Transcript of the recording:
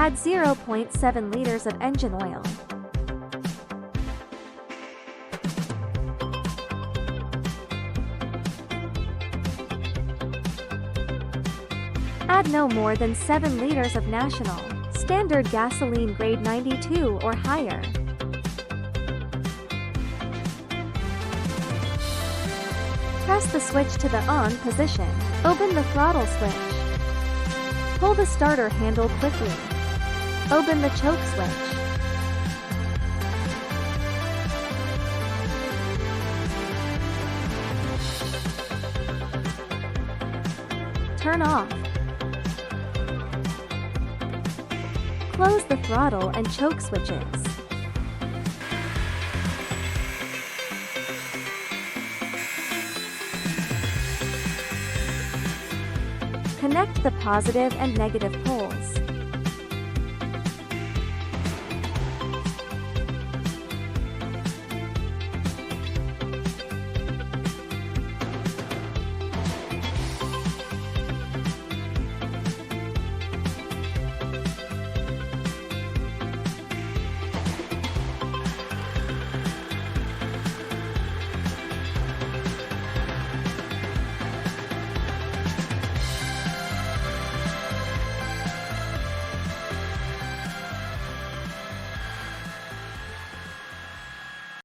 Add 0.7 liters of engine oil. Add no more than 7 liters of National Standard gasoline grade 92 or higher. Press the switch to the on position. Open the throttle switch. Pull the starter handle quickly. Open the choke switch. Turn off. Close the throttle and choke switches. Connect the positive and negative poles.